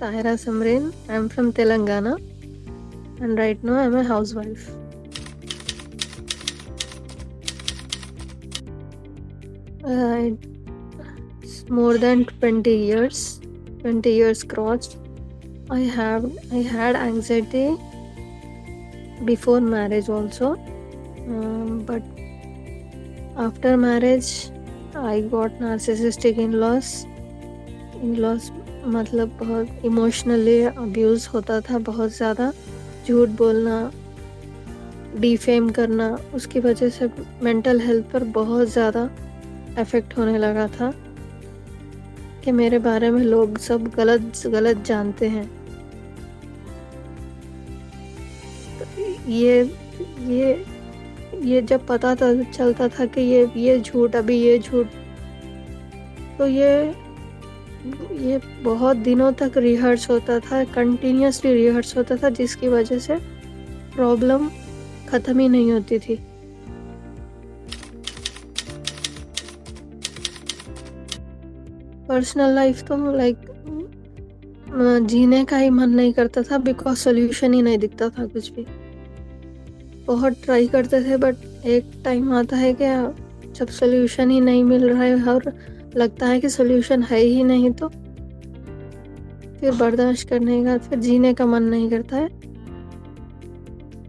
Tahira Samrin. I'm from Telangana and right now I'm a housewife. It's more than 20 years. 20 years crossed. I had anxiety before marriage also, but after marriage I got narcissistic in-laws. मतलब बहुत emotionally abuse होता था, बहुत ज़्यादा झूठ बोलना, defame करना, उसकी वजह से मेंटल हेल्थ पर बहुत ज़्यादा इफ़ेक्ट होने लगा था कि मेरे बारे में लोग सब गलत जानते हैं। ये जब पता चलता था कि ये झूठ, अभी ये झूठ, तो ये बहुत दिनों तक रिहर्स होता था, कंटिन्यूसली रिहर्स होता था, जिसकी वजह से प्रॉब्लम ख़त्म ही नहीं होती थी। पर्सनल लाइफ तो लाइक जीने का ही मन नहीं करता था, बिकॉज सोल्यूशन ही नहीं दिखता था कुछ भी। बहुत ट्राई करते थे बट एक टाइम आता है कि जब सोल्यूशन ही नहीं मिल रहा है और लगता है कि सोल्यूशन है ही नहीं, तो फिर बर्दाश्त करने का, फिर जीने का मन नहीं करता है।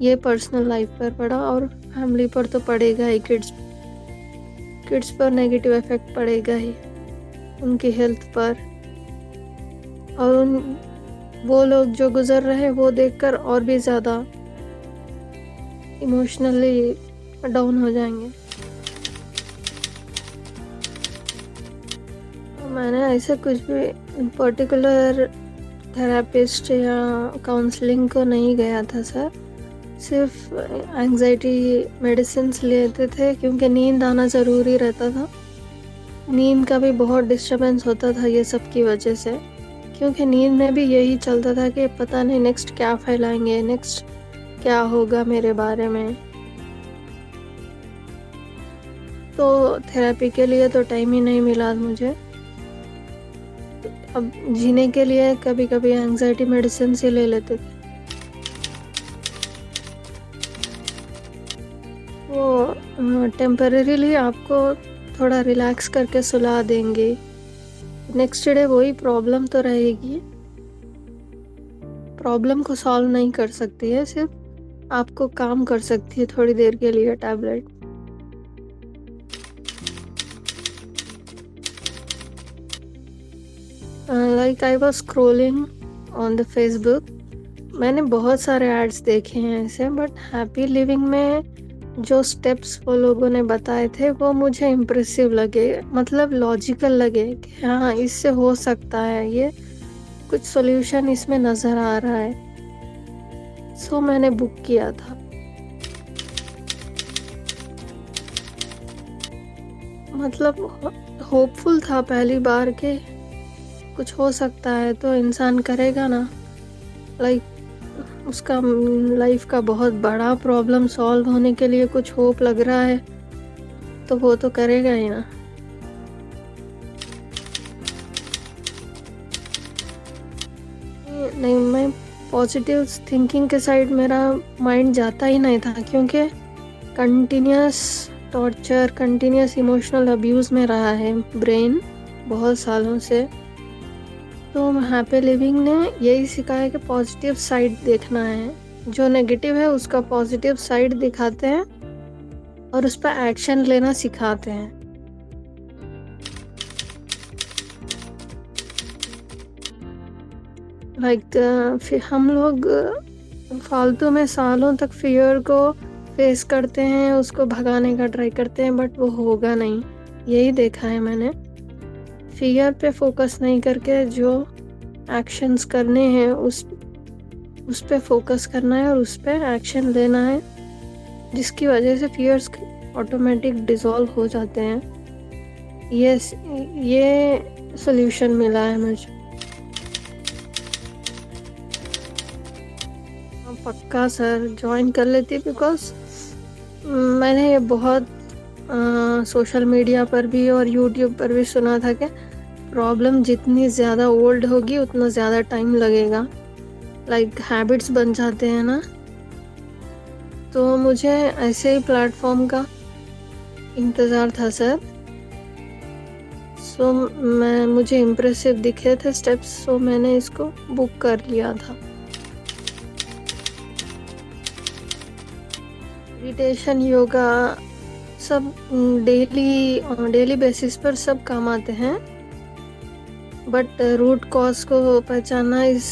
ये पर्सनल लाइफ पर पड़ा और फैमिली पर तो पड़ेगा ही, किड्स पर नेगेटिव इफेक्ट पड़ेगा ही, उनकी हेल्थ पर, और वो लोग जो गुजर रहे हैं वो देखकर और भी ज़्यादा इमोशनली डाउन हो जाएंगे। मैंने ऐसे कुछ भी पर्टिकुलर थेरापिस्ट या काउंसलिंग को नहीं गया था सर, सिर्फ एंजाइटी मेडिसिन्स लेते थे क्योंकि नींद आना ज़रूरी रहता था। नींद का भी बहुत डिस्टर्बेंस होता था ये सब की वजह से, क्योंकि नींद में भी यही चलता था कि पता नहीं नेक्स्ट क्या फैलाएंगे, नेक्स्ट क्या होगा मेरे बारे में। तो थेरेपी के लिए तो टाइम ही नहीं मिला मुझे। अब जीने के लिए कभी कभी एंजाइटी मेडिसिन से ले लेते थे, वो टेम्परेरीली आपको थोड़ा रिलैक्स करके सुला देंगे, नेक्स्ट डे वही प्रॉब्लम तो रहेगी, प्रॉब्लम को सॉल्व नहीं कर सकती है, सिर्फ आपको काम कर सकती है थोड़ी देर के लिए tablet. Like I was scrolling on the Facebook, मैंने बहुत सारे एड्स देखे हैं ऐसे, बट हैप्पी लिविंग में जो स्टेप्स वो लोगों ने बताए थे वो मुझे इम्प्रेसिव लगे, मतलब लॉजिकल लगे कि हाँ इससे हो सकता है, ये कुछ सॉल्यूशन इसमें नज़र आ रहा है। सो मैंने बुक किया था। मतलब होपफुल था पहली बार के कुछ हो सकता है तो इंसान करेगा ना, लाइक उसका लाइफ का बहुत बड़ा प्रॉब्लम सॉल्व होने के लिए कुछ होप लग रहा है तो वो तो करेगा ही ना। नहीं, मैं पॉजिटिव थिंकिंग के साइड मेरा माइंड जाता ही नहीं था, क्योंकि continuous torture, continuous emotional abuse में रहा है ब्रेन बहुत सालों से। तो हैप्पी लिविंग ने यही सिखाया कि पॉजिटिव साइड देखना है, जो नेगेटिव है उसका पॉजिटिव साइड दिखाते हैं और उस पर एक्शन लेना सिखाते हैं। फिर हम लोग फालतू में सालों तक फियर को फेस करते हैं, उसको भगाने का ट्राई करते हैं, बट वो होगा नहीं, यही देखा है मैंने। फियर पे फोकस नहीं करके जो एक्शंस करने हैं उस पे फोकस करना है और उस पे एक्शन लेना है, जिसकी वजह से फियर्स ऑटोमेटिक डिसॉल्व हो जाते हैं। ये सॉल्यूशन मिला है मुझे। पक्का सर ज्वाइन कर लेती, बिकॉज मैंने ये बहुत सोशल मीडिया पर भी और यूट्यूब पर भी सुना था कि प्रॉब्लम जितनी ज़्यादा ओल्ड होगी उतना ज़्यादा टाइम लगेगा। लाइक हैबिट्स बन जाते हैं ना, तो मुझे ऐसे ही प्लेटफॉर्म का इंतज़ार था सर। सो मुझे इम्प्रेसिव दिखे थे स्टेप्स, सो मैंने इसको बुक कर लिया था। मेडिटेशन, योगा सब डेली बेसिस पर सब काम आते हैं, बट रूट कॉज को पहचानना इज़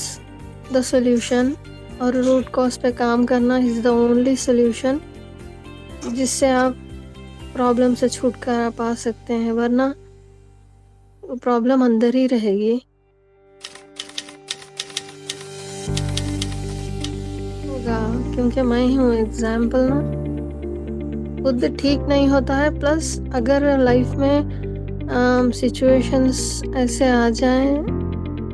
द सोल्यूशन, और रूट कॉज पे काम करना इज़ द ओनली सोल्यूशन जिससे आप प्रॉब्लम से छुटकारा पा सकते हैं, वरना प्रॉब्लम अंदर ही रहेगी। होगा, क्योंकि मैं ही हूँ एग्जाम्पल ना। खुद ठीक नहीं होता है, प्लस अगर लाइफ में सिचुएशंस ऐसे आ जाएं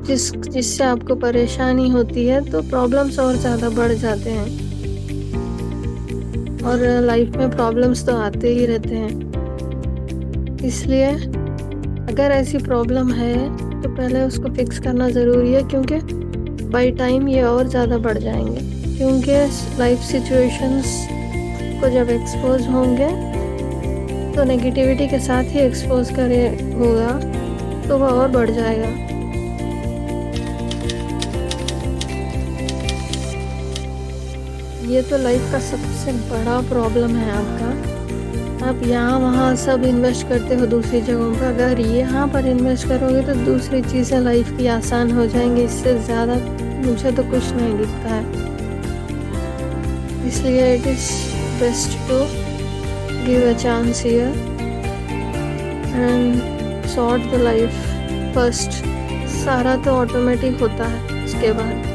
जिससे आपको परेशानी होती है, तो प्रॉब्लम्स और ज़्यादा बढ़ जाते हैं। और लाइफ में प्रॉब्लम्स तो आते ही रहते हैं, इसलिए अगर ऐसी प्रॉब्लम है तो पहले उसको फिक्स करना ज़रूरी है, क्योंकि बाय टाइम ये और ज़्यादा बढ़ जाएंगे। क्योंकि लाइफ सिचुएशंस को जब एक्सपोज होंगे तो नेगेटिविटी के साथ ही एक्सपोज करे होगा, तो वह और बढ़ जाएगा। ये तो लाइफ का सबसे बड़ा प्रॉब्लम है आपका। आप यहाँ वहाँ सब इन्वेस्ट करते हो दूसरी जगहों पर, अगर यहाँ पर इन्वेस्ट करोगे तो दूसरी चीज़ें लाइफ की आसान हो जाएंगी। इससे ज़्यादा मुझे तो कुछ नहीं दिखता है। इसलिए it is best to give a chance here and sort the life first. सारा तो ऑटोमेटिक होता है उसके बाद।